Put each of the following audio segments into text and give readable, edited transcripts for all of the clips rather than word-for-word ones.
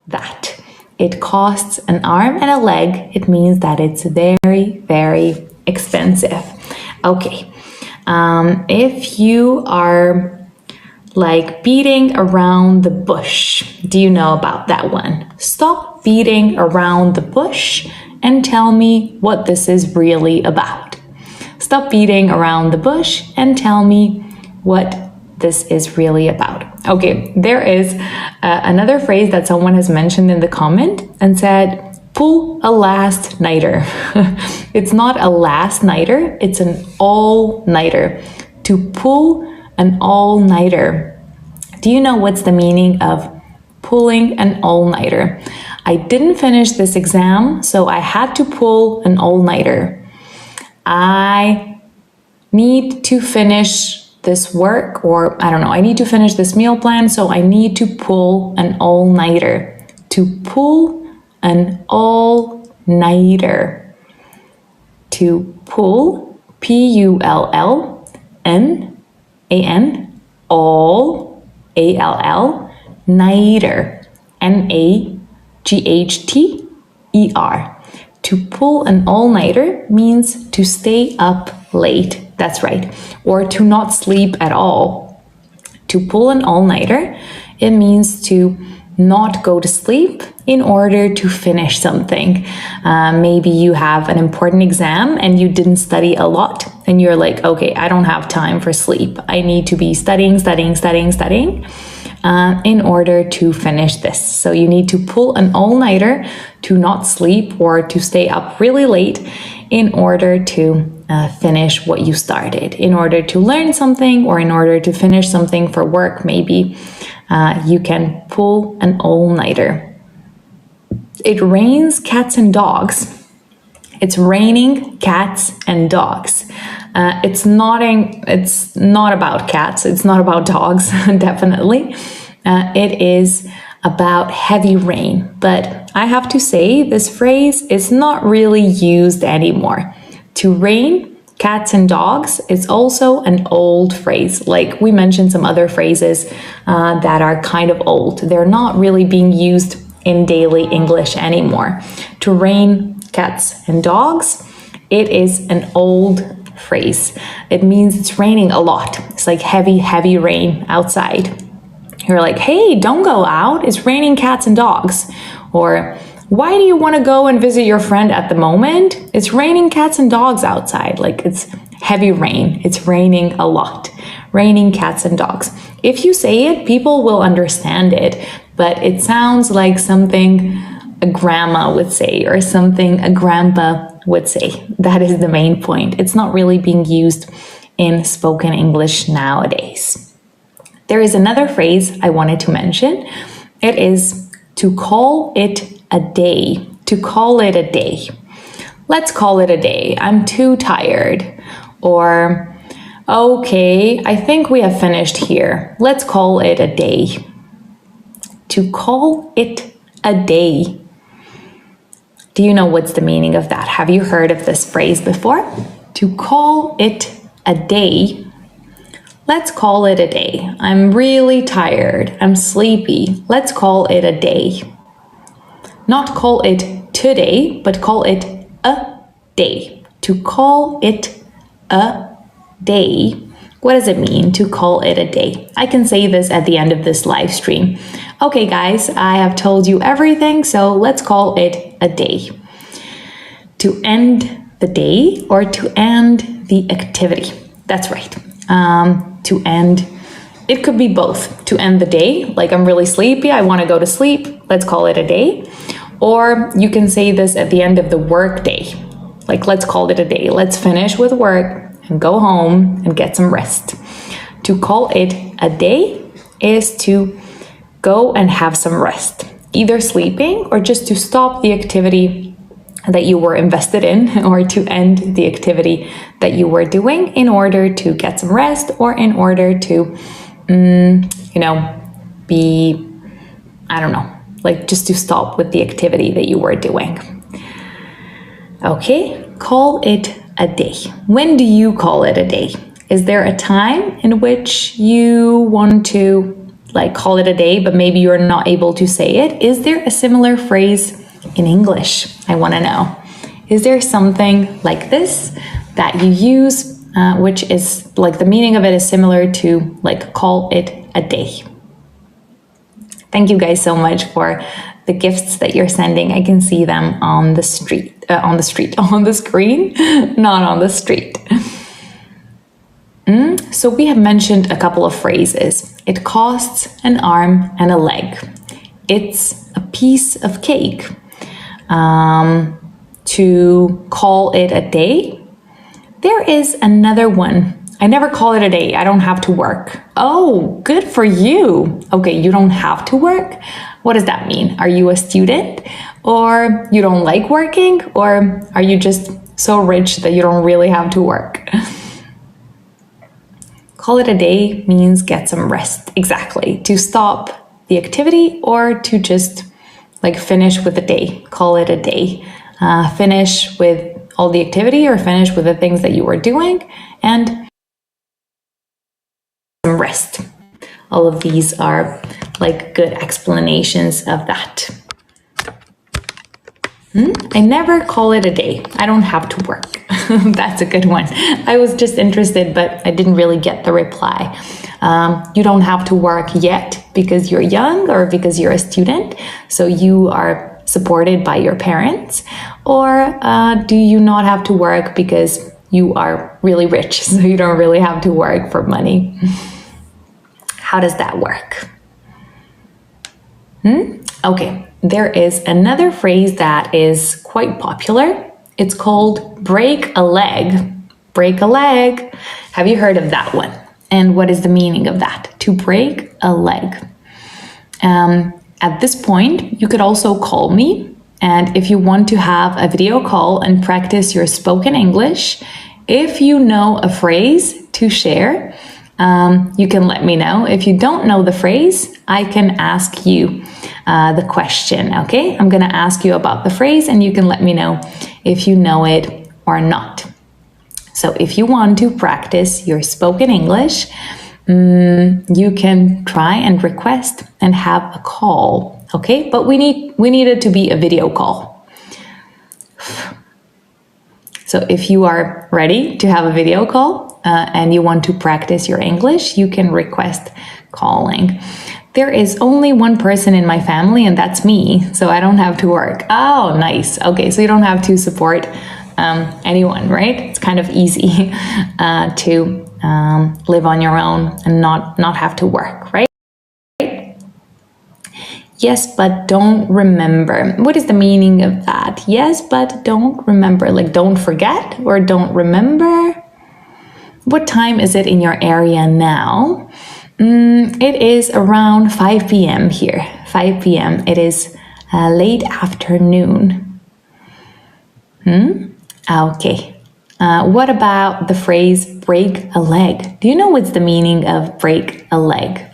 that. It costs an arm and a leg. It means that it's very, very expensive. Okay. If you are like beating around the bush, do you know about that one? Stop beating around the bush and tell me what this is really about. Stop beating around the bush and tell me what this is really about. Okay, there is another phrase that someone has mentioned in the comment and said, pull a last nighter. It's not a last nighter, it's an all-nighter. To pull an all-nighter. Do you know what's the meaning of pulling an all-nighter? I didn't finish this exam, so I had to pull an all-nighter. I need to finish this work, or I don't know, I need to finish this meal plan, so I need to pull an all-nighter. To pull an all-nighter. To pull, P-U-L-L-N-A-N, all, A-L-L, nighter, N-A-G-H-T-E-R. To pull an all-nighter means to stay up late. That's right. Or to not sleep at all. To pull an all-nighter, it means to not go to sleep in order to finish something. Maybe you have an important exam and you didn't study a lot and you're like, okay, I don't have time for sleep. I need to be studying in order to finish this. So you need to pull an all-nighter to not sleep or to stay up really late in order to finish what you started, in order to learn something or in order to finish something for work. Maybe you can pull an all-nighter. It rains cats and dogs. It's raining cats and dogs. It's not about cats. It's not about dogs, definitely. It is about heavy rain. But I have to say, this phrase is not really used anymore. To rain cats and dogs is also an old phrase. Like we mentioned some other phrases that are kind of old. They're not really being used in daily English anymore. To rain cats and dogs, it is an old phrase. It means it's raining a lot. It's like heavy, heavy rain outside. You're like, hey, don't go out. It's raining cats and dogs. Or, why do you want to go and visit your friend at the moment? It's raining cats and dogs outside. Like it's heavy rain. It's raining a lot. Raining cats and dogs. If you say it, people will understand it, but it sounds like something a grandma would say or something a grandpa would say. That is the main point. It's not really being used in spoken English nowadays. There is another phrase I wanted to mention. It is to call it a day. To call it a day. Let's call it a day. I'm too tired. Or, okay, I think we have finished here. Let's call it a day. To call it a day. Do you know what's the meaning of that? Have you heard of this phrase before? To call it a day. Let's call it a day. I'm really tired. I'm sleepy. Let's call it a day. Not call it today, but call it a day. To call it a day. What does it mean to call it a day? I can say this at the end of this live stream. Okay, guys, I have told you everything, so let's call it a day. To end the day or to end the activity. That's right. To end, it could be both. To end the day, like I'm really sleepy, I want to go to sleep. Let's call it a day. Or you can say this at the end of the work day. Like, let's call it a day. Let's finish with work and go home and get some rest. To call it a day is to go and have some rest, either sleeping or just to stop the activity that you were invested in, or to end the activity that you were doing in order to get some rest, or in order to, be, I don't know, like just to stop with the activity that you were doing. Okay, call it a day. When do you call it a day? Is there a time in which you want to like call it a day, but maybe you're not able to say it. Is there a similar phrase in English? I want to know. Is there something like this that you use, which is like the meaning of it is similar to like call it a day? Thank you guys so much for the gifts that you're sending. I can see them on the screen, not on the street. So we have mentioned a couple of phrases. It costs an arm and a leg. It's a piece of cake. To call it a day. There is another one. I never call it a day. I don't have to work. Oh, good for you. Okay, you don't have to work? What does that mean? Are you a student? Or you don't like working? Or are you just so rich that you don't really have to work? Call it a day means get some rest. Exactly. To stop the activity or to just like finish with the day. Call it a day. Finish with all the activity or finish with the things that you were doing and some rest. All of these are like good explanations of that. I never call it a day. I don't have to work. That's a good one. I was just interested, but I didn't really get the reply. You don't have to work yet because you're young or because you're a student. So you are supported by your parents, or do you not have to work because you are really rich, so you don't really have to work for money? How does that work? Okay, there is another phrase that is quite popular. It's called break a leg. Break a leg. Have you heard of that one? And what is the meaning of that? To break a leg. At this point, you could also call me, and if you want to have a video call and practice your spoken English, if you know a phrase to share, you can let me know. If you don't know the phrase, I can ask you the question, okay? I'm gonna ask you about the phrase and you can let me know if you know it or not. So if you want to practice your spoken English, you can try and request and have a call, okay? But we need it to be a video call. So if you are ready to have a video call and you want to practice your English, you can request calling. There is only one person in my family and that's me, so I don't have to work. Oh, nice. Okay, so you don't have to support anyone, right? It's kind of easy to live on your own and not have to work, right? Yes, but don't remember. What is the meaning of that? Yes, but don't remember. Like don't forget or don't remember. What time is it in your area now? It is around 5 p.m. here. 5 p.m. It is late afternoon. Okay. What about the phrase break a leg? Do you know what's the meaning of break a leg?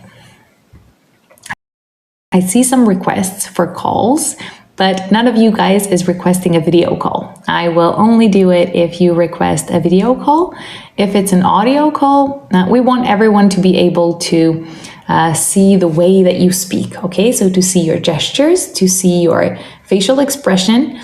I see some requests for calls, but none of you guys is requesting a video call. I will only do it if you request a video call. If it's an audio call, we want everyone to be able to see the way that you speak, okay? So to see your gestures, to see your facial expression,